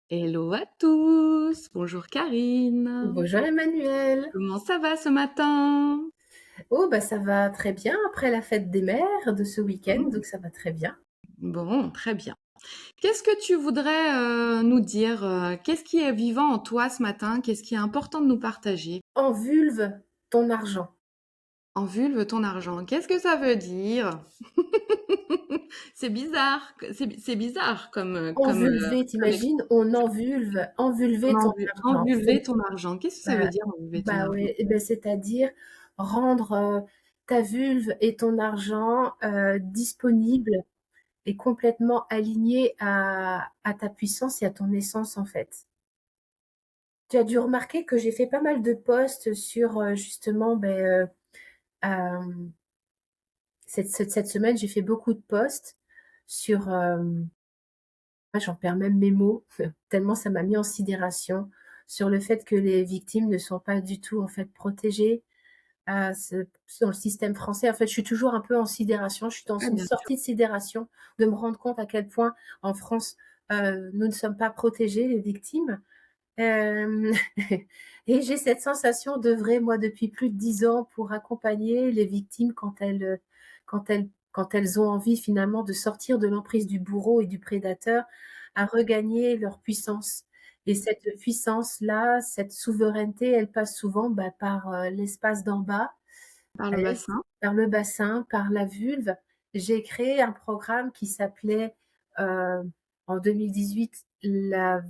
Hello à tous! Bonjour Karine! Bonjour Emmanuel. Comment ça va ce matin? Oh bah ça va très bien après la fête des mères de ce week-end, Mmh. donc ça va très bien. Bon, très bien. Qu'est-ce que tu voudrais nous dire? Qu'est-ce qui est vivant en toi ce matin? Qu'est-ce qui est important de nous partager? En vulve, ton argent. En vulve ton argent. Qu'est-ce que ça veut dire? C'est bizarre, c'est bizarre Envulver, comme t'imagines? On expression. envulve, envulver ton argent. Envulver ton argent. Qu'est-ce que ça veut Bah, dire enlever ton bah argent? ouais, c'est-à-dire rendre ta vulve et ton argent disponibles et complètement alignés à ta puissance et à ton essence en fait. Tu as dû remarquer que j'ai fait pas mal de posts sur justement euh, cette semaine, j'ai fait beaucoup de posts sur, j'en perds même mes mots, tellement ça m'a mis en sidération, sur le fait que les victimes ne sont pas du tout, en fait, protégées, ce dans le système français. En fait, je suis toujours un peu en sidération. Je suis dans Ouais, une bien sûr. sortie de sidération, de me rendre compte à quel point, en France, nous ne sommes pas protégées, les victimes. Hem Et j'ai cette sensation d'œuvrer, moi, depuis plus de 10 ans pour accompagner les victimes quand elles ont envie finalement de sortir de l'emprise du bourreau et du prédateur, à regagner leur puissance. Et cette puissance-là, cette souveraineté, elle passe souvent, par, l'espace d'en bas, Par le est, bassin. par le bassin, par la vulve. J'ai créé un programme qui s'appelait, heu, en 2018, la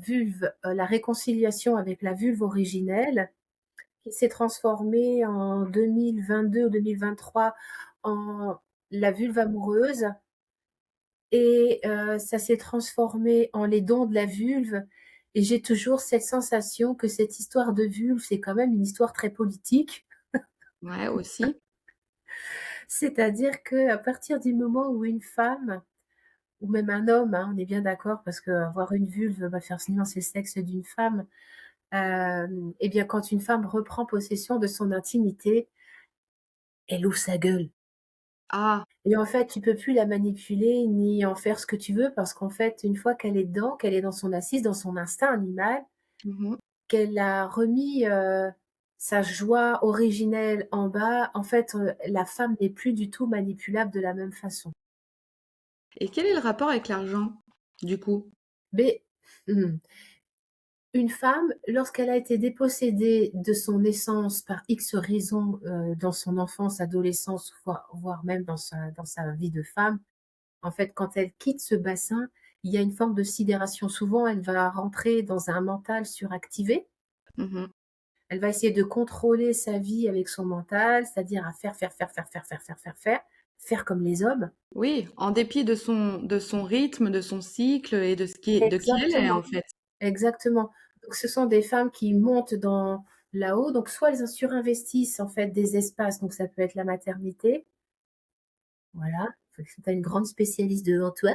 réconciliation avec la vulve originelle, qui s'est transformé en 2022 ou 2023 en la vulve amoureuse et ça s'est transformé en les dons de la vulve et j'ai toujours cette sensation que cette histoire de vulve, c'est quand même une histoire très politique. Ouais, aussi. C'est-à-dire qu'à partir du moment où une femme ou même un homme, hein, on est bien d'accord parce qu'avoir une vulve va faire nuancer le sexe d'une femme, et bien quand une femme reprend possession de son intimité, elle ouvre sa gueule. Ah! Et en fait, tu peux plus la manipuler ni en faire ce que tu veux parce qu'en fait, une fois qu'elle est dedans, qu'elle est dans son assise, dans son instinct animal, Mmh. qu'elle a remis, sa joie originelle en bas, en fait, la femme n'est plus du tout manipulable de la même façon. Et quel est le rapport avec l'argent, du coup? Mais, mmh, une femme, lorsqu'elle a été dépossédée de son essence par X raisons, dans son enfance, adolescence, voire même dans sa vie de femme, en fait, quand elle quitte ce bassin, il y a une forme de sidération. Souvent, elle va rentrer dans un mental suractivé. Mmh. Elle va essayer de contrôler sa vie avec son mental, c'est-à-dire à faire, faire, faire, faire, faire, faire, faire, faire, faire, faire comme les hommes. Oui, en dépit de son rythme, de son cycle et de qui elle est, Exactement, en fait. exactement. Donc ce sont des femmes qui montent dans là-haut, donc soit elles surinvestissent en fait des espaces, donc ça peut être la maternité, voilà, faut que tu as une grande spécialiste devant toi.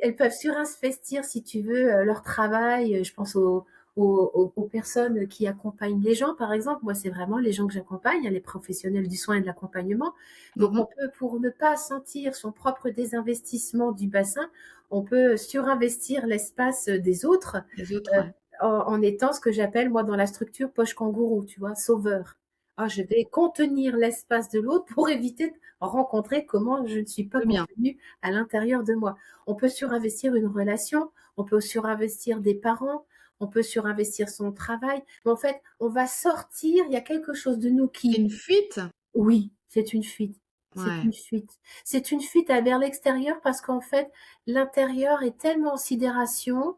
Elles peuvent surinvestir, si tu veux, leur travail. Je pense aux personnes qui accompagnent les gens, par exemple. Moi, c'est vraiment les gens que j'accompagne, hein, les professionnels du soin et de l'accompagnement. Donc Mmh. on peut, pour ne pas sentir son propre désinvestissement du bassin, on peut surinvestir l'espace, des autres, Les autres, heu, ouais. en étant ce que j'appelle moi dans la structure poche kangourou, tu vois? Sauveur. Ah, je vais contenir l'espace de l'autre pour éviter de rencontrer comment je ne suis pas Très bien. contenue à l'intérieur de moi. On peut surinvestir une relation, on peut surinvestir des parents, on peut surinvestir son travail, mais en fait, on va sortir, il y a quelque chose de nous C'est qui une fuite? oui, c'est une fuite, c'est Ouais. une fuite. C'est une fuite à vers l'extérieur parce qu'en fait, l'intérieur est tellement en sidération,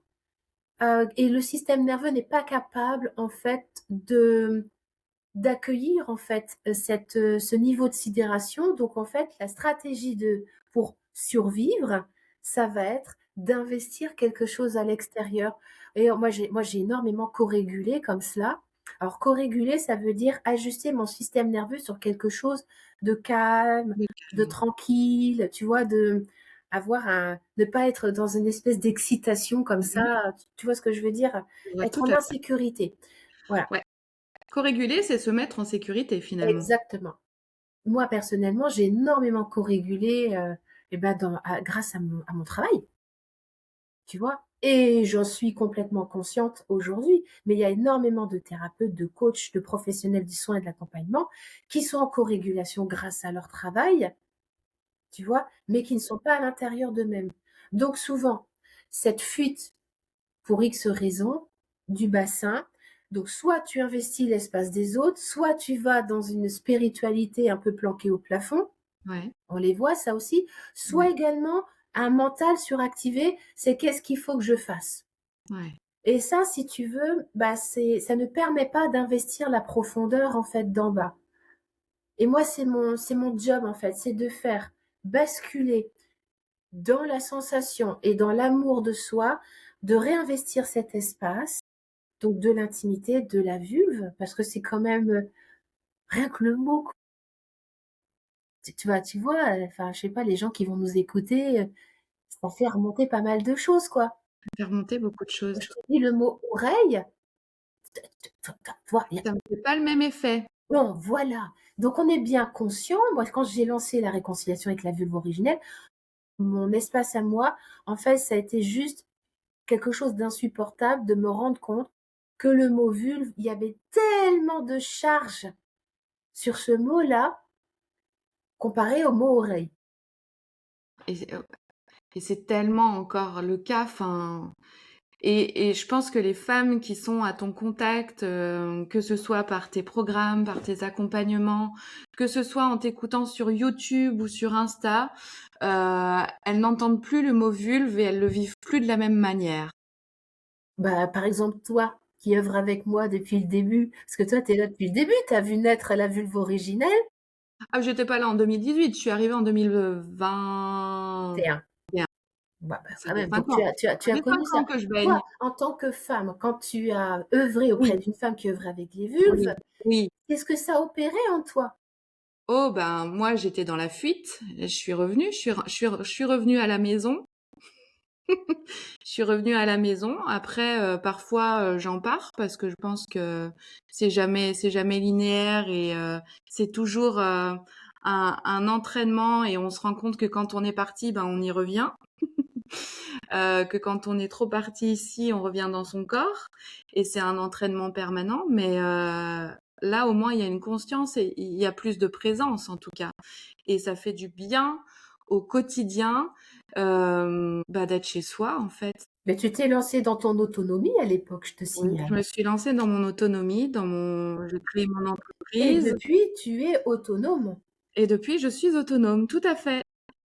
et le système nerveux n'est pas capable, en fait, d'accueillir, en fait, ce niveau de sidération. Donc en fait, la stratégie pour survivre, ça va être d'investir quelque chose à l'extérieur et moi j'ai énormément co-régulé comme cela. Alors co-réguler, ça veut dire ajuster mon système nerveux sur quelque chose de calme, De de calme. tranquille, tu vois? Ne pas être dans une espèce d'excitation comme Mmh. ça, tu vois ce que je veux dire? Je vois Être tout en à fait. insécurité. Voilà, Ouais. Co-réguler, c'est se mettre en sécurité, finalement. exactement. Moi, personnellement, j'ai énormément co-régulé, et bah, grâce à mon travail, tu vois? Et j'en suis complètement consciente aujourd'hui, mais il y a énormément de thérapeutes, de coachs, de professionnels du soin et de l'accompagnement qui sont en co-régulation grâce à leur travail, tu vois? Mais qui ne sont pas à l'intérieur d'eux-mêmes. Donc souvent, cette fuite pour X raisons du bassin, donc soit tu investis l'espace des autres, soit tu vas dans une spiritualité un peu planquée au plafond, Ouais, on les voit ça aussi, soit ouais, également un mental suractivé, c'est: «Qu'est-ce qu'il faut que je fasse?» ouais. Et ça, si tu veux, bah, ça ne permet pas d'investir la profondeur, en fait, d'en bas. Et moi, c'est mon job, en fait, c'est de faire basculer dans la sensation et dans l'amour de soi, de réinvestir cet espace, donc de l'intimité, de la vulve, parce que c'est quand même, rien que le mot, quoi. Tu vois, enfin, je sais pas, les gens qui vont nous écouter, ça fait remonter pas mal de choses, quoi. Faire monter beaucoup de choses. Je te dis le mot oreille, tu vois, il y a Ça me fait pas le même effet. bon, voilà. Donc on est bien conscient. Moi, quand j'ai lancé la réconciliation avec la vulve originelle, mon espace à moi, en fait, ça a été juste quelque chose d'insupportable de me rendre compte que le mot vulve, il y avait tellement de charge sur ce mot-là comparé au mot oreille. Et, et c'est tellement encore le cas. Enfin, et je pense que les femmes qui sont à ton contact, que ce soit par tes programmes, par tes accompagnements, que ce soit en t'écoutant sur YouTube ou sur Insta, elles n'entendent plus le mot vulve et elles le vivent plus de la même manière. Bah, par exemple, toi, qui œuvres avec moi depuis le début, parce que toi, tu es là depuis le début, tu as vu naître la vulve originelle, Ah, j'étais pas là en 2018, je suis arrivée en 2021. tu es un bah, Ça quand fait même, donc 5 tu ans. as tu as Ça tu as fait connu 5 ça. ans que je Toi, baigne. en tant que femme, quand tu as œuvré auprès Oui, d'une femme qui œuvre avec les oui, vulves, oui. qu'est-ce que ça a opéré en toi? Oh ben moi j'étais dans la fuite, je suis revenue, je suis revenue à la maison. Je suis revenue à la maison. Après, parfois, j'en pars parce que je pense que c'est jamais linéaire et c'est toujours un entraînement et on se rend compte que quand on est parti, ben on y revient. Que quand on est trop parti ici, on revient dans son corps et c'est un entraînement permanent. Mais là, au moins, il y a une conscience et il y a plus de présence en tout cas. Et ça fait du bien au quotidien bah, d'être chez soi en fait. Mais tu t'es lancée dans ton autonomie à l'époque, je te Oui, je signale. me suis lancée dans mon autonomie, j'ai créé mon Et entreprise depuis, tu es autonome. et depuis je suis autonome, tout à fait.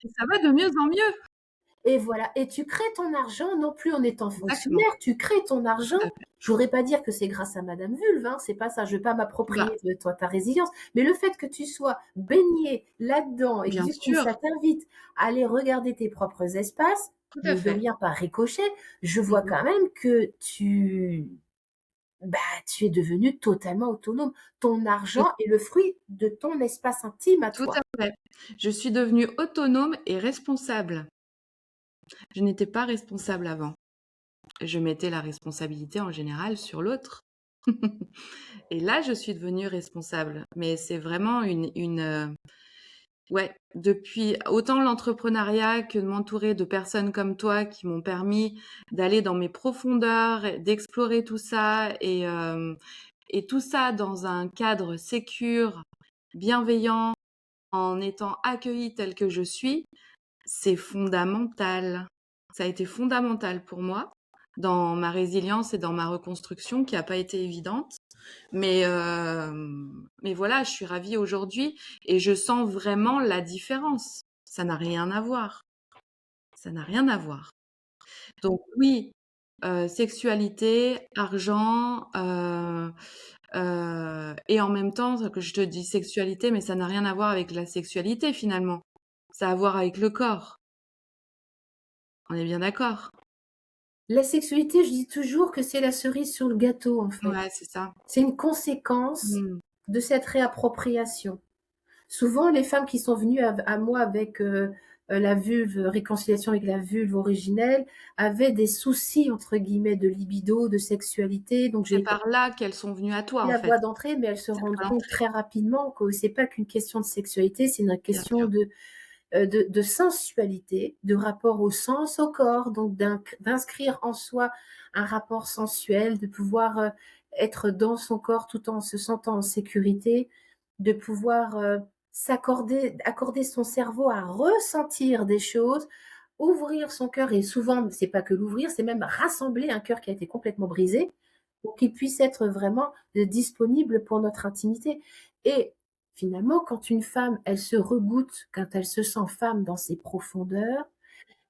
Et ça va de mieux en mieux. Et voilà, et tu crées ton argent non plus en étant Exactement, fonctionnaire, tu crées ton argent. tout à fait. Je voudrais pas dire que c'est grâce à madame Vulve, hein, c'est pas ça, je veux pas Bah, m'approprier de toi ta résilience, mais le fait que tu sois baignée là-dedans et que bien du coup sûr, ça t'invite à aller regarder tes propres espaces, tout à mine de fait. rien par ricochet, je vois Mmh. quand même que tu es devenue totalement autonome. Ton Je argent est le fruit de ton espace intime à Tout à toi. fait. Je suis devenue autonome et responsable. Je n'étais pas responsable avant. Je mettais la responsabilité en général sur l'autre. Et là, je suis devenue responsable. Mais c'est vraiment ouais, depuis autant l'entrepreneuriat que de m'entourer de personnes comme toi qui m'ont permis d'aller dans mes profondeurs, et d'explorer tout ça et tout ça dans un cadre sécure, bienveillant, en étant accueillie telle que je suis, c'est fondamental. Ça a été fondamental pour moi dans ma résilience et dans ma reconstruction qui n'a pas été évidente. Mais, euh, mais voilà, je suis ravie aujourd'hui et je sens vraiment la différence. Ça n'a rien à voir. Ça n'a rien à voir. Donc oui, sexualité, argent, et en même temps, que je te dis sexualité, mais ça n'a rien à voir avec la sexualité finalement. Ça a à voir avec le corps. On est bien d'accord? La sexualité, je dis toujours que c'est la cerise sur le gâteau, en fait. Ouais, c'est ça. C'est une conséquence Mmh. de cette réappropriation. Souvent, les femmes qui sont venues à moi avec la vulve, réconciliation avec la vulve originelle, avaient des soucis, entre guillemets, de libido, de sexualité. Donc, C'est j'ai par là qu'elles sont venues à toi, en la fait. voie d'entrée, mais elles se C'est rendent par compte l'entrée, très rapidement que c'est pas qu'une question de sexualité, c'est une bien question sûr. de sensualité, de rapport au sens, au corps, donc d'inscrire en soi un rapport sensuel, de pouvoir être dans son corps tout en se sentant en sécurité, de pouvoir accorder son cerveau à ressentir des choses, ouvrir son cœur, et souvent, c'est pas que l'ouvrir, c'est même rassembler un cœur qui a été complètement brisé pour qu'il puisse être vraiment disponible pour notre intimité. Et finalement, quand une femme, elle se regoute, quand elle se sent femme dans ses profondeurs,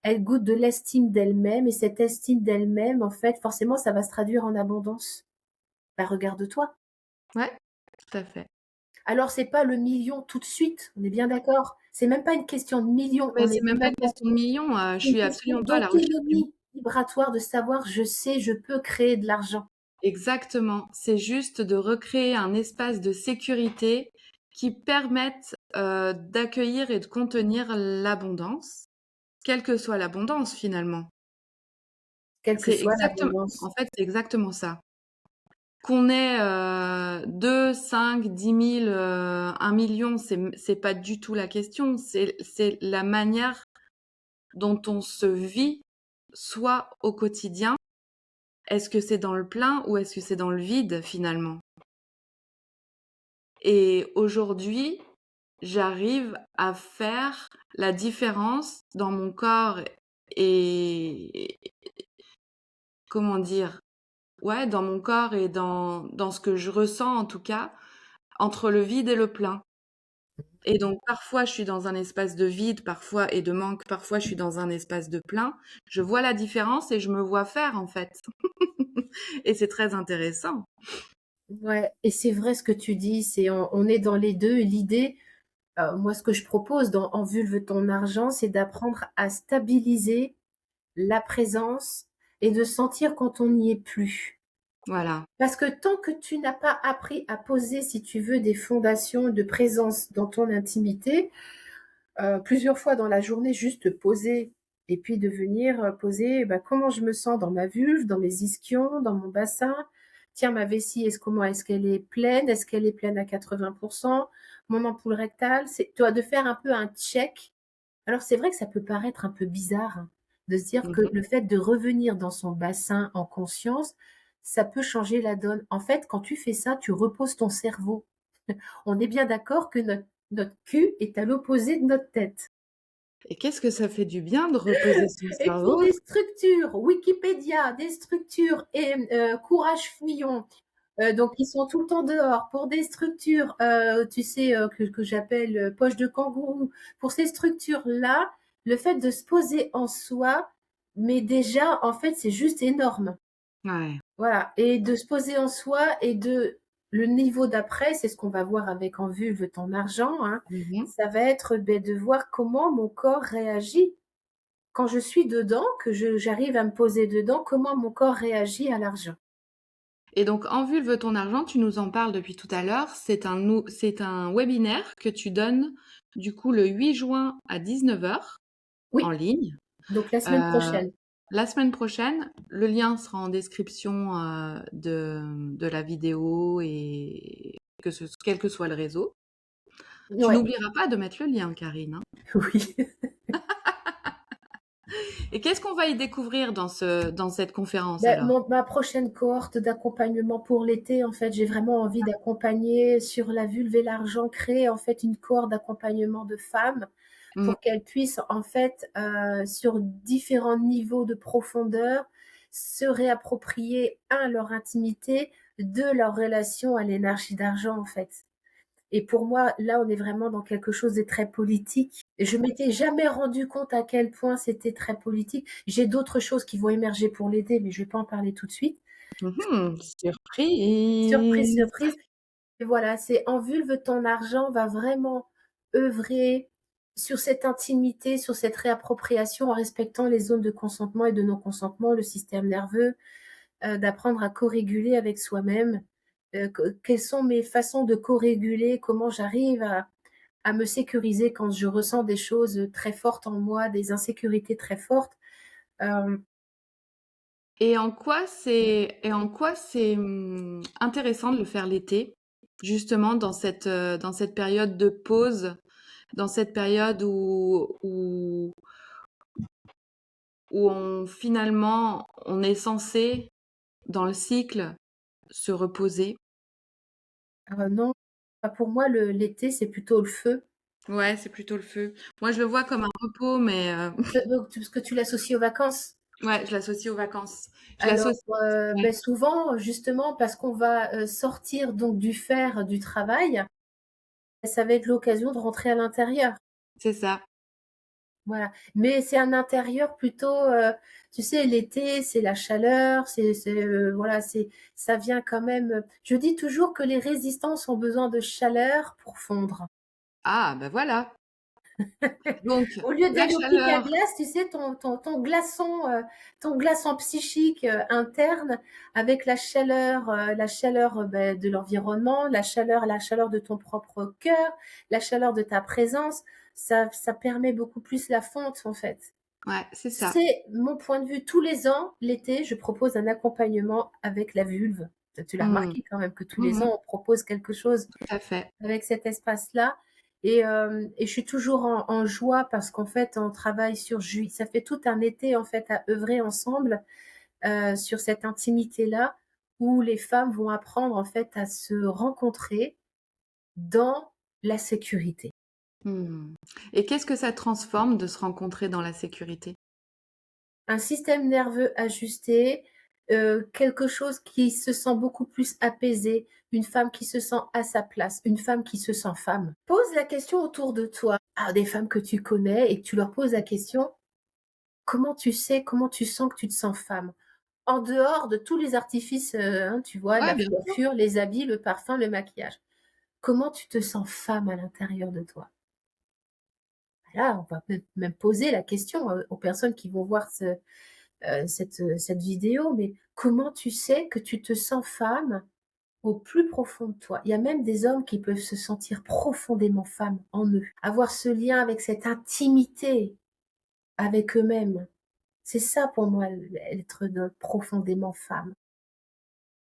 elle goûte de l'estime d'elle-même, et cette estime d'elle-même, en fait, forcément, ça va se traduire en abondance. Bah, regarde-toi. Ouais, tout à fait. Alors, c'est pas le million tout de suite, on est bien d'accord. C'est même pas une question de millions, Mais on est c'est bien même pas une d'accord. question de millions, je C'est une suis question absolument pas à la recherche du d'autonomie vibratoire, de savoir: «Je sais, je peux créer de l'argent». exactement. C'est juste de recréer un espace de sécurité qui permette, d'accueillir et de contenir l'abondance, quelle que soit l'abondance finalement. Quelle que C'est soit exactement l'abondance. en fait, c'est exactement ça. Qu'on ait, 2, 5, 10 000, 1 000 000, c'est pas du tout la question. C'est la manière dont on se vit, soit au quotidien. Est-ce que c'est dans le plein ou est-ce que c'est dans le vide finalement? Et aujourd'hui, j'arrive à faire la différence dans mon corps et comment dire? Ouais, dans mon corps et dans ce que je ressens en tout cas, entre le vide et le plein. Et donc parfois je suis dans un espace de vide, parfois et de manque, parfois je suis dans un espace de plein. Je vois la différence et je me vois faire en fait. Et c'est très intéressant. Ouais, et c'est vrai ce que tu dis, c'est on est dans les 2, et l'idée, moi ce que je propose dans En vulve ton argent, c'est d'apprendre à stabiliser la présence et de sentir quand on n'y est plus. Voilà. Parce que tant que tu n'as pas appris à poser, si tu veux, des fondations de présence dans ton intimité, plusieurs fois dans la journée, juste te poser et puis de venir, poser, bah, comment je me sens dans ma vulve, dans mes ischions, dans mon bassin. Tiens, ma vessie, comment est-ce qu'elle est pleine? Est-ce qu'elle est pleine à 80? Mon ampoule rectale, c'est toi de faire un peu un check. Alors c'est vrai que ça peut paraître un peu bizarre, hein, de se dire que Mmh. le fait de revenir dans son bassin en conscience, ça peut changer la donne. En fait, quand tu fais ça, tu reposes ton cerveau. On est bien d'accord que notre cul est à l'opposé de notre tête. Et qu'est-ce que ça fait du bien de reposer son Et pour cerveau? des structures Wikipédia, des structures et Courage Fouillon, donc ils sont tout le temps dehors. Pour des structures, tu sais, que j'appelle, poche de kangourou, pour ces structures-là, le fait de se poser en soi, mais déjà, en fait, c'est juste énorme. Ouais. Voilà, et de se poser en soi, et de le niveau d'après, c'est ce qu'on va voir avec En vulve ton argent, hein, Mmh. ça va être, beh, de voir comment mon corps réagit. Quand je suis dedans, que j'arrive à me poser dedans, comment mon corps réagit à l'argent. Et donc En vulve ton argent, tu nous en parles depuis tout à l'heure, c'est un webinaire que tu donnes du coup le 8 juin à 19 h en Oui, ligne. donc la semaine Heu, prochaine. la semaine prochaine, le lien sera en description, de la vidéo et quel que soit le réseau. Tu Ouais, n'oublieras pas de mettre le lien, Karine, hein. oui. Et qu'est-ce qu'on va y découvrir dans cette conférence Ben, alors? ma prochaine cohorte d'accompagnement pour l'été, en fait, j'ai vraiment envie d'accompagner sur la vulve et l'argent, créer en fait une cohorte d'accompagnement de femmes Mmh. pour qu'elles puissent en fait, sur différents niveaux de profondeur, se réapproprier, leur intimité, 2 leur relation à l'énergie d'argent, en fait. Et pour moi, là, on est vraiment dans quelque chose de très politique. Et je m'étais jamais rendu compte à quel point c'était très politique. J'ai d'autres choses qui vont émerger pour l'aider, mais je vais pas en parler tout de suite. Mmh. Surprise, Surprise! surprise. Et voilà, c'est En vulve ton argent va vraiment œuvrer sur cette intimité, sur cette réappropriation en respectant les zones de consentement et de non-consentement, le système nerveux, d'apprendre à co-réguler avec soi-même. Quelles sont mes façons de co-réguler? Comment j'arrive à me sécuriser quand je ressens des choses très fortes en moi, des insécurités très fortes. Euh, Et en quoi c'est intéressant de le faire l'été, justement dans cette période de pause? dans cette période où finalement, on est censé, dans le cycle, se reposer. Non, bah, pour moi, l'été, c'est plutôt le feu. Ouais, c'est plutôt le feu. Moi, je le vois comme un repos, mais Parce que tu l'associes aux vacances. ouais, je l'associe aux vacances. Je Alors, l'associe. Ouais, beh, souvent, justement, parce qu'on va, sortir donc du faire du travail, ça va être l'occasion de rentrer à l'intérieur. c'est ça. Voilà. Mais c'est un intérieur plutôt, tu sais, l'été, c'est la chaleur, voilà, ça vient quand même, je dis toujours que les résistances ont besoin de chaleur pour fondre. Ah, ben voilà. Donc, Au lieu la d'aller au pic à chaleur. glace, tu sais, ton glaçon psychique, interne avec la chaleur, beh, de l'environnement, la chaleur de ton propre cœur, la chaleur de ta présence, ça permet beaucoup plus la fonte, en fait. Ouais, c'est ça. C'est mon point de vue. Tous les ans, l'été, je propose un accompagnement avec la vulve. Tu l'as Mmh. remarqué quand même que tous les Mmh. ans, on propose quelque chose Tout à fait. avec cet espace-là. Et je suis toujours en joie parce qu'en fait, on travaille sur juillet. Ça fait tout un été en fait à œuvrer ensemble sur cette intimité-là où les femmes vont apprendre en fait à se rencontrer dans la sécurité. Mmh. Et qu'est-ce que ça transforme de se rencontrer dans la sécurité? Un système nerveux ajusté, quelque chose qui se sent beaucoup plus apaisé, une femme qui se sent à sa place, une femme qui se sent femme. Pose la question autour de toi à des femmes que tu connais et que tu leur poses la question: «Comment tu sais, comment tu sens que tu te sens femme?» En dehors de tous les artifices, hein, tu vois, Ouais, la bien sûr. coiffure, les habits, le parfum, le maquillage. Comment tu te sens femme à l'intérieur de toi? Là, on va peut-être même poser la question, aux personnes qui vont voir cette vidéo, mais comment tu sais que tu te sens femme au plus profond de toi? Il y a même des hommes qui peuvent se sentir profondément femmes en eux, avoir ce lien avec cette intimité avec eux-mêmes. C'est ça pour moi, être profondément femme.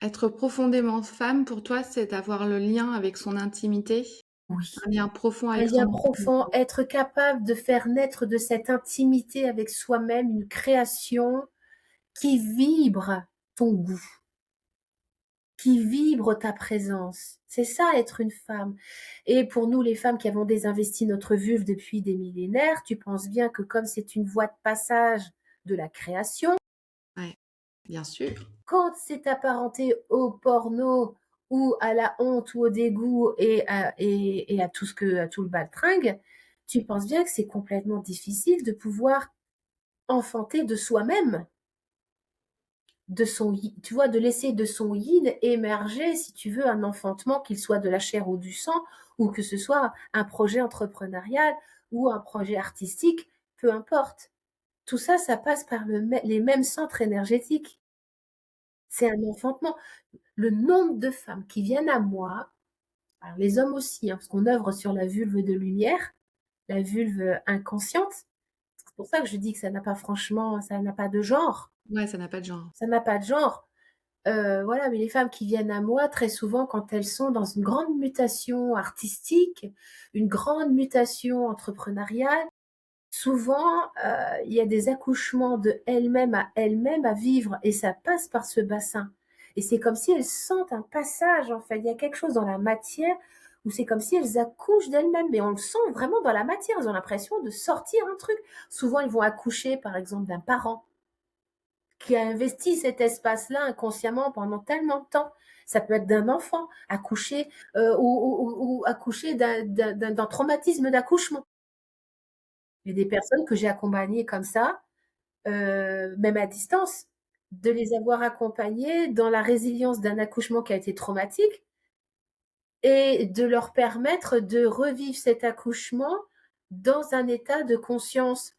Être profondément femme, pour toi, c'est avoir le lien avec son intimité? Oui. Un lien profond Un avec son lien profond, intimité. être capable de faire naître de cette intimité avec soi-même une création qui vibre ton goût, qui vibre ta présence. C'est ça être une femme. Et pour nous, les femmes qui avons désinvesti notre vulve depuis des millénaires, tu penses bien que comme c'est une voie de passage de la création, Ouais, bien sûr. quand c'est apparenté au porno ou à la honte ou au dégoût et à à tout le baltringue, tu penses bien que c'est complètement difficile de pouvoir enfanter de soi-même, tu vois, de laisser de son yin émerger, si tu veux, un enfantement, qu'il soit de la chair ou du sang, ou que ce soit un projet entrepreneurial ou un projet artistique, peu importe. Tout ça, ça passe par les mêmes centres énergétiques. C'est un enfantement. Le nombre de femmes qui viennent à moi, alors les hommes aussi, hein, parce qu'on œuvre sur la vulve de lumière, la vulve inconsciente. C'est pour ça que je dis que ça n'a pas de genre. Ouais, ça n'a pas de genre. Ça n'a pas de genre. Voilà, mais les femmes qui viennent à moi, très souvent, quand elles sont dans une grande mutation artistique, une grande mutation entrepreneuriale, souvent, il y a des accouchements de elles-mêmes à elles-mêmes à vivre et ça passe par ce bassin. Et c'est comme si elles sentent un passage, en fait. Il y a quelque chose dans la matière où c'est comme si elles accouchent d'elles-mêmes, mais on le sent vraiment dans la matière. Elles ont l'impression de sortir un truc. Souvent, elles vont accoucher, par exemple, d'un parent qui a investi cet espace-là inconsciemment pendant tellement de temps. Ça peut être d'un enfant accouché ou accouché d'un traumatisme d'accouchement. Il y a des personnes que j'ai accompagnées comme ça, même à distance, de les avoir accompagnées dans la résilience d'un accouchement qui a été traumatique et de leur permettre de revivre cet accouchement dans un état de conscience,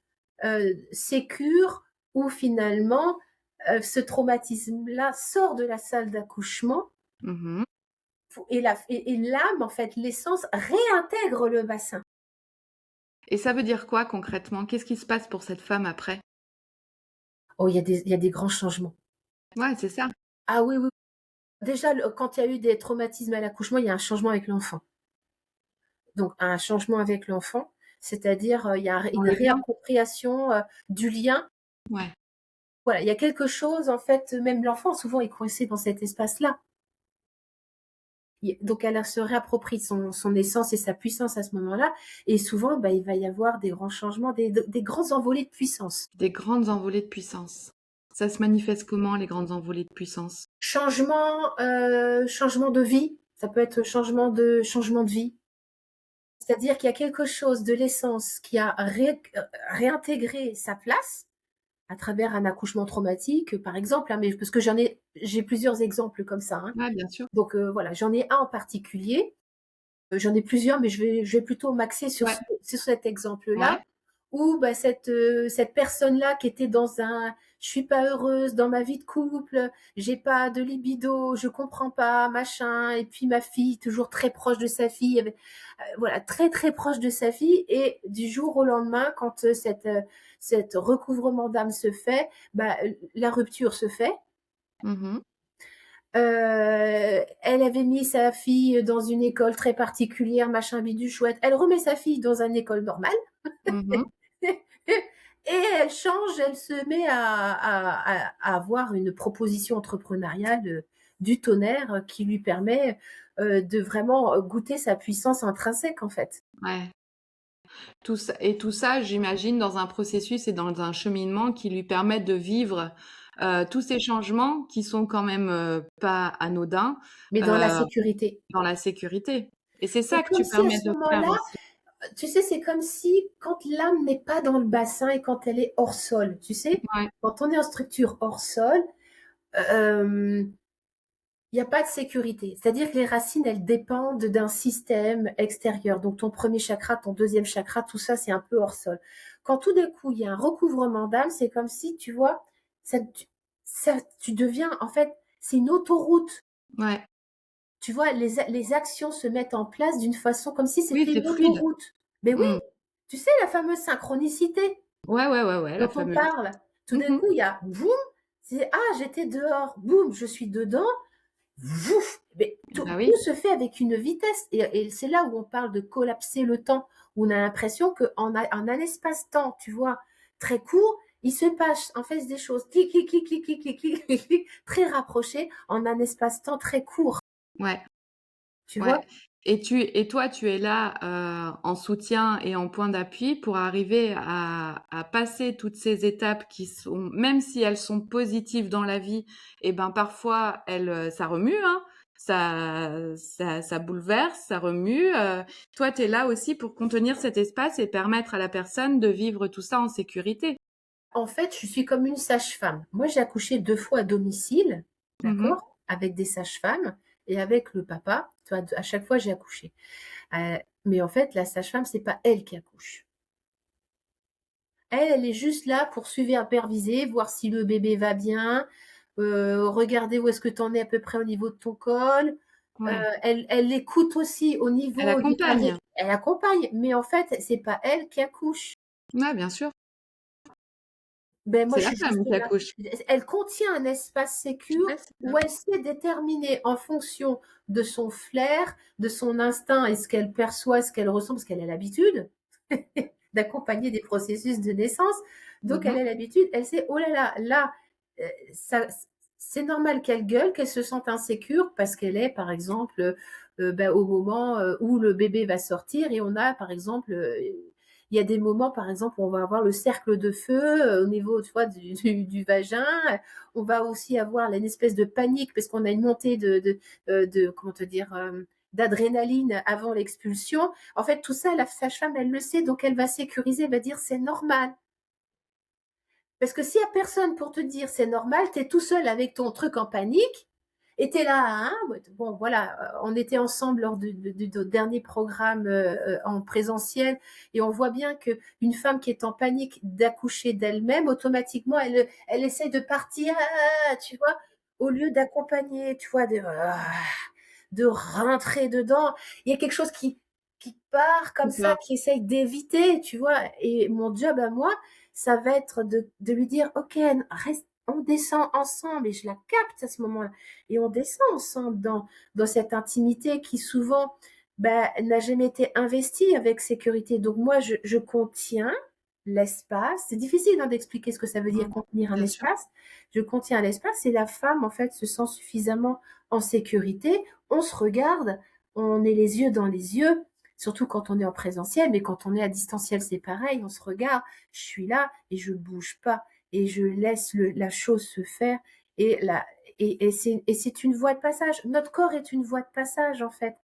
sécure où finalement, ce traumatisme-là sort de la salle d'accouchement Mmh. et l'âme, en fait, l'essence réintègre le bassin. Et ça veut dire quoi concrètement? Qu'est-ce qui se passe pour cette femme après? Oh, il y a des grands changements. Ouais, c'est ça. Ah oui, oui. Déjà, quand il y a eu des traumatismes à l'accouchement, il y a un changement avec l'enfant. donc un changement avec l'enfant, c'est-à-dire, il y a Dans une le lien? réappropriation, du lien. Ouais. Voilà, il y a quelque chose en fait, même l'enfant souvent est coincé dans cet espace-là. Donc elle se réapproprie son essence et sa puissance à ce moment-là et souvent, bah, il va y avoir des grands changements, des grandes envolées de puissance. Des grandes envolées de puissance. Ça se manifeste comment, les grandes envolées de puissance? Changement de vie, ça peut être changement de vie. C'est-à-dire qu'il y a quelque chose de l'essence qui a réintégré sa place à travers un accouchement traumatique, par exemple, hein, mais parce que j'ai plusieurs exemples comme ça, hein. Ouais, bien sûr. Donc voilà, j'en ai un en particulier. J'en ai plusieurs, mais je vais plutôt m'axer Ouais, sur cet exemple-là, ouais. où bah, cette personne-là qui était dans un je suis pas heureuse dans ma vie de couple, j'ai pas de libido, je comprends pas, machin, et puis ma fille, toujours très proche de sa fille, voilà, très très proche de sa fille, et du jour au lendemain, quand cette recouvrement d'âme se fait, bah, la rupture se fait. Mmh. Elle avait mis sa fille dans une école très particulière, machin bidule chouette. Elle remet sa fille dans une école normale Mmh. et elle change, elle se met à avoir une proposition entrepreneuriale du tonnerre qui lui permet de vraiment goûter sa puissance intrinsèque en fait. Ouais. Tout ça, j'imagine, dans un processus et dans un cheminement qui lui permettent de vivre, tous ces changements qui sont quand même, pas anodins, Mais dans la heu, sécurité. dans la sécurité et c'est C'est ça que comme tu si à permets ce de faire moment-là, aussi. tu sais, c'est comme si quand l'âme n'est pas dans le bassin et quand elle est hors sol, tu sais, Ouais. quand on est en structure hors sol, il n'y a pas de sécurité. C'est-à-dire que les racines, elles dépendent d'un système extérieur. Donc ton premier chakra, ton deuxième chakra, tout ça, c'est un peu hors sol. Quand tout d'un coup, il y a un recouvrement d'âme, c'est comme si, tu vois, ça, tu deviens, en fait, c'est une autoroute. Ouais. Tu vois, les actions se mettent en place d'une façon comme si Oui, c'était c'est une fluide. autoroute. Mais oui, Mmh. tu sais, la fameuse synchronicité Ouais, ouais, ouais, ouais, la dont on fameuse. parle. Tout d'un Mmh. coup, il y a boum, c'est ah, j'étais dehors, boum, je suis dedans, vouf, mais tout, Bah tout oui. se fait avec une vitesse. Et c'est là où on parle de collapser le temps, où on a l'impression qu'en en un espace-temps, tu vois, très court, il se passe en fait des choses clic, clic, clic, clic, clic, clic, clic, clic, clic, très rapprochées en un espace-temps très court, Ouais. tu vois. Ouais et toi, tu es là, en soutien et en point d'appui pour arriver à passer toutes ces étapes qui sont même si elles sont positives dans la vie et ben, parfois elles, ça remue, hein, ça bouleverse, ça remue, toi, tu es là aussi pour contenir cet espace et permettre à la personne de vivre tout ça en sécurité. En fait, je suis comme une sage-femme. Moi, j'ai accouché 2 fois à domicile, Mmh. d'accord? Avec des sages-femmes et avec le papa. Tu vois, à chaque fois, j'ai accouché. Mais en fait, la sage-femme, c'est pas elle qui accouche. Elle est juste là pour superviser, voir si le bébé va bien, regarder où est-ce que tu en es à peu près au niveau de ton col. Ouais, Elle écoute aussi au elle niveau de ta ré accompagne. elle accompagne, mais en fait, c'est pas elle qui accouche. Ouais, bien sûr, Ben moi, c'est je la suis femme juste qui là. accouche. Elle contient un espace sécure Ouais, c'est ça. où elle sait déterminer en fonction de son flair, de son instinct et ce qu'elle perçoit, ce qu'elle ressent, parce qu'elle a l'habitude d'accompagner des processus de naissance. Donc, elle Mmh. a l'habitude, elle sait, oh là là, là, ça, c'est normal qu'elle gueule, qu'elle se sente insécure parce qu'elle est, par exemple, ben, au moment où le bébé va sortir et on a, par exemple, il y a des moments, par exemple, où on va avoir le cercle de feu au niveau, tu vois, du vagin. On va aussi avoir une espèce de panique parce qu'on a une montée comment te dire, d'adrénaline avant l'expulsion. En fait, tout ça, la sage-femme, elle le sait, donc elle va sécuriser, elle va dire c'est normal. Parce que s'il n'y a personne pour te dire c'est normal, tu es tout seul avec ton truc en panique, et tu es là, hein, bon voilà, on était ensemble lors du dernier programme en présentiel, et on voit bien qu'une femme qui est en panique d'accoucher d'elle-même, automatiquement, elle essaie de partir, tu vois, au lieu d'accompagner, tu vois, de rentrer dedans. Il y a quelque chose qui part comme ça, Super. qui essaye d'éviter, tu vois. Et mon job à moi, ça va être de lui dire, OK, reste, on descend ensemble, et je la capte à ce moment-là. Et on descend ensemble dans cette intimité qui souvent bah, n'a jamais été investie avec sécurité. Donc moi, je contiens l'espace. C'est difficile, hein, d'expliquer ce que ça veut dire Mmh. contenir un Bien sûr. espace. Je contiens l'espace et la femme, en fait, se sent suffisamment en sécurité. On se regarde, on est les yeux dans les yeux, surtout quand on est en présentiel, mais quand on est à distanciel, c'est pareil. On se regarde, je suis là et je bouge pas et je laisse la chose se faire. Et, la, et c'est une voie de passage. Notre corps est une voie de passage, en fait.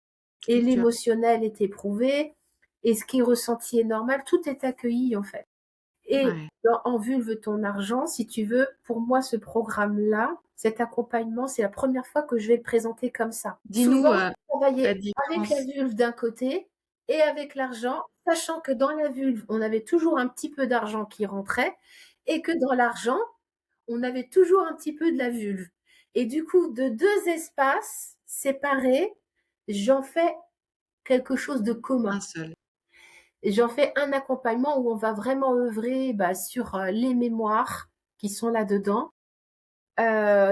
Et C'est sûr. l'émotionnel est éprouvé, et ce qui est ressenti est normal, tout est accueilli en fait. Et Ouais. en Vulve ton argent, si tu veux, pour moi, ce programme-là, cet accompagnement, c'est la première fois que je vais le présenter comme ça. Dis-nous, Souvent, je la travaillais avec la différence. vulve d'un côté et avec l'argent, sachant que dans la vulve, on avait toujours un petit peu d'argent qui rentrait et que dans l'argent, on avait toujours un petit peu de la vulve. Et du coup, de deux espaces séparés, j'en fais quelque chose de Un commun. seul. Et j'en fais un accompagnement où on va vraiment œuvrer sur les mémoires qui sont là-dedans,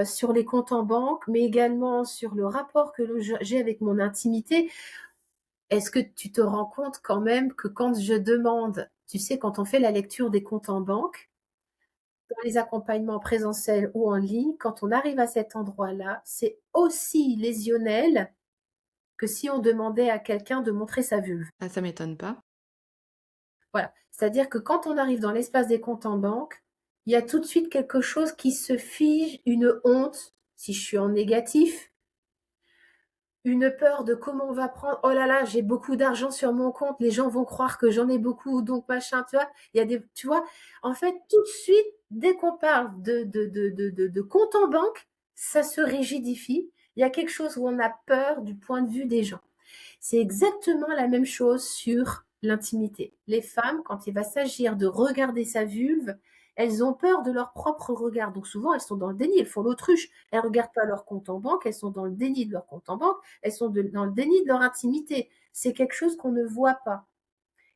sur les comptes en banque, mais également sur le rapport que j'ai avec mon intimité. Est-ce que tu te rends compte quand même que quand je demande, tu sais, quand on fait la lecture des comptes en banque, dans les accompagnements présentiels ou en ligne, quand on arrive à cet endroit-là, c'est aussi lésionnel que si on demandait à quelqu'un de montrer sa vulve. Ah, ça m'étonne pas. Voilà. C'est-à-dire que quand on arrive dans l'espace des comptes en banque, il y a tout de suite quelque chose qui se fige, une honte, si je suis en négatif, une peur de comment on va prendre. Oh là là, j'ai beaucoup d'argent sur mon compte, les gens vont croire que j'en ai beaucoup, donc machin, tu vois. Il y a des, tu vois, en fait, tout de suite, dès qu'on parle de compte en banque, ça se rigidifie. Il y a quelque chose où on a peur du point de vue des gens. C'est exactement la même chose sur l'intimité. Les femmes, quand il va s'agir de regarder sa vulve, elles ont peur de leur propre regard. Donc souvent, elles sont dans le déni, elles font l'autruche. Elles ne regardent pas leur compte en banque, elles sont dans le déni de leur compte en banque, elles sont dans le déni de leur intimité. C'est quelque chose qu'on ne voit pas.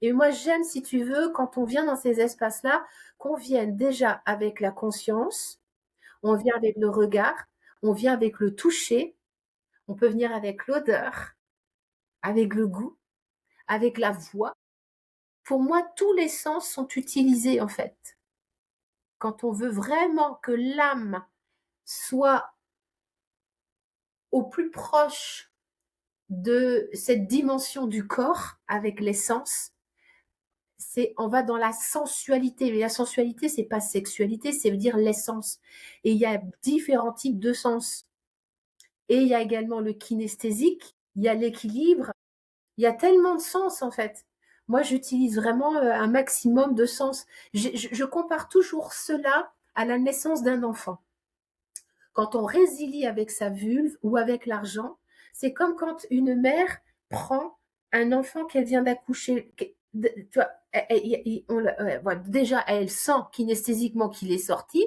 Et moi, j'aime, si tu veux, quand on vient dans ces espaces-là, qu'on vienne déjà avec la conscience, on vient avec le regard, on vient avec le toucher, on peut venir avec l'odeur, avec le goût, avec la voix. Pour moi, tous les sens sont utilisés en fait. Quand on veut vraiment que l'âme soit au plus proche de cette dimension du corps avec les sens, on va dans la sensualité. Mais la sensualité, c'est pas sexualité, c'est veut dire l'essence. Et il y a différents types de sens. Et il y a également le kinesthésique, il y a l'équilibre, il y a tellement de sens en fait. Moi, j'utilise vraiment un maximum de sens. Je compare toujours cela à la naissance d'un enfant. Quand on résilie avec sa vulve ou avec l'argent, c'est comme quand une mère prend un enfant qu'elle vient d'accoucher. Tu vois, déjà, elle sent kinesthésiquement qu'il est sorti.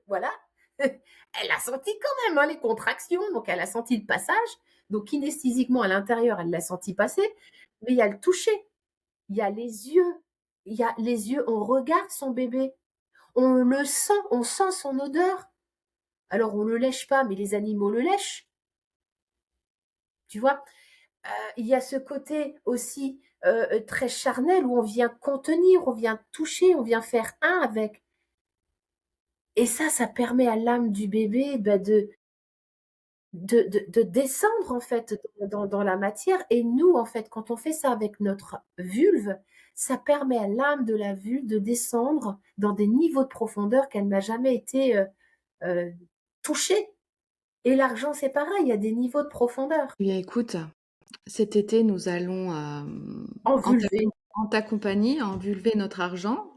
Voilà. Elle a senti quand même, hein, les contractions, donc elle a senti le passage. Donc kinesthésiquement, à l'intérieur, elle l'a senti passer. Mais il y a le toucher, il y a les yeux. Il y a les yeux, on regarde son bébé. On le sent, on sent son odeur. Alors on le lèche pas, mais les animaux le lèchent. Tu vois, il y a ce côté aussi très charnel où on vient contenir, on vient toucher, on vient faire un avec. Et ça permet à l'âme du bébé de descendre en fait dans la matière. Et nous, en fait, quand on fait ça avec notre vulve, ça permet à l'âme de la vulve de descendre dans des niveaux de profondeur qu'elle n'a jamais été euh, touchée. Et l'argent, c'est pareil, il y a des niveaux de profondeur. Eh bien, écoute, cet été, nous allons Envulvé. en ta compagnie envulver notre argent.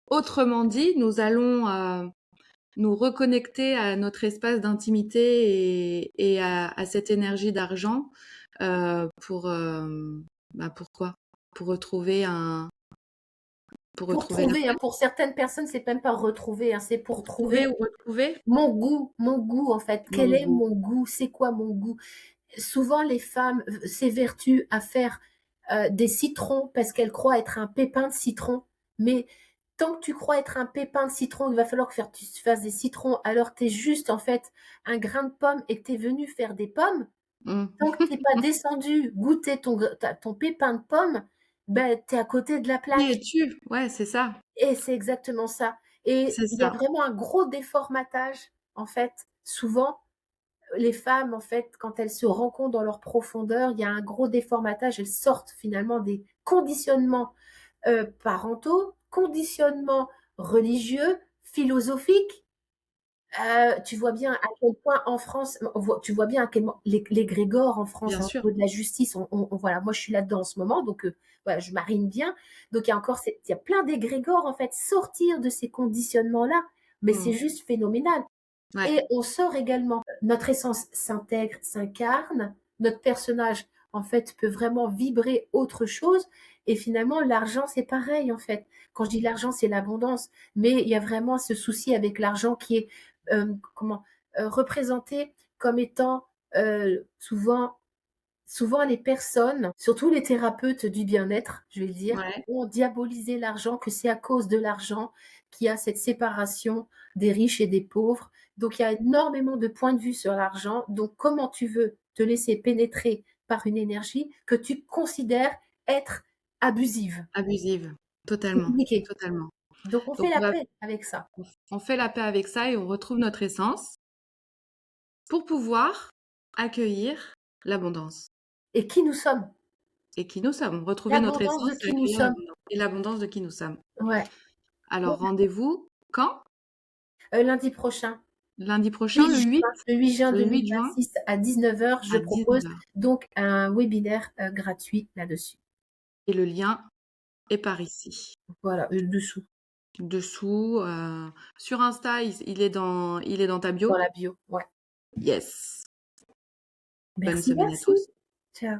Autrement dit, nous allons nous reconnecter à notre espace d'intimité et à cette énergie d'argent pour pourquoi? Pour retrouver un pour Pour retrouver la trouver, hein, paix, pour certaines personnes, c'est même pas retrouver, hein, c'est pour trouver trouver ou retrouver mon goût en fait. Quel mon est goût. mon goût? C'est quoi mon goût? Souvent, les femmes s'évertuent à faire des citrons parce qu'elles croient être un pépin de citron. Mais tant que tu crois être un pépin de citron, il va falloir que tu fasses des citrons alors que tu es juste en fait un grain de pomme et que tu es venu faire des pommes. Mmh. Tant que tu es pas descendu goûter ton pépin de pomme, ben, tu es à côté de la Qui plaque es-tu? Ouais, c'est ça, et c'est exactement ça et c'est il y a ça. vraiment un gros déformatage, en fait. Souvent, les femmes, en fait, quand elles se rencontrent dans leur profondeur, il y a un gros déformatage. Elles sortent finalement des conditionnements, parentaux, conditionnements religieux, philosophiques. Tu vois bien à quel point en France, tu vois bien à quel point l'égrégore en France, Bien hein, sûr. au niveau de la justice, voilà, moi je suis là-dedans en ce moment, donc voilà, je marine bien. Donc il y a plein d'égrégores en fait. Sortir de ces conditionnements-là, mais c'est Mmh. juste phénoménal. Ouais, Et on sort également, notre essence s'intègre, s'incarne, notre personnage en fait peut vraiment vibrer autre chose. Et finalement, l'argent, c'est pareil en fait. Quand je dis l'argent, c'est l'abondance, mais il y a vraiment ce souci avec l'argent qui est comment représenté comme étant souvent, les personnes, surtout les thérapeutes du bien-être, je vais le dire, ouais. ont diabolisé l'argent, que c'est à cause de l'argent qu'il y a cette séparation des riches et des pauvres. Donc il y a énormément de points de vue sur l'argent. Donc comment tu veux te laisser pénétrer par une énergie que tu considères être abusive? Abusive. C'est Totalement, compliqué. totalement. Donc on Donc fait on la va paix avec ça. on fait la paix avec ça et on retrouve notre essence pour pouvoir accueillir l'abondance Et qui nous sommes? et qui nous sommes. Retrouver notre L'abondance de essence et qui nous accueillir sommes. l'abondance et l'abondance de qui nous sommes. Ouais. Alors rendez-vous quand? Lundi prochain. Lundi prochain, 8 le 8? juin, le 8 juin Le 8 juin 2026 à 19 h, je à propose 19 heures. donc un webinaire, gratuit là-dessus. Et le lien est par ici. Voilà, dessous, Dessous, sur Insta, il est dans ta dans bio? la bio. Ouais. Yes. Bonne Merci, semaine à merci. tous. Ciao.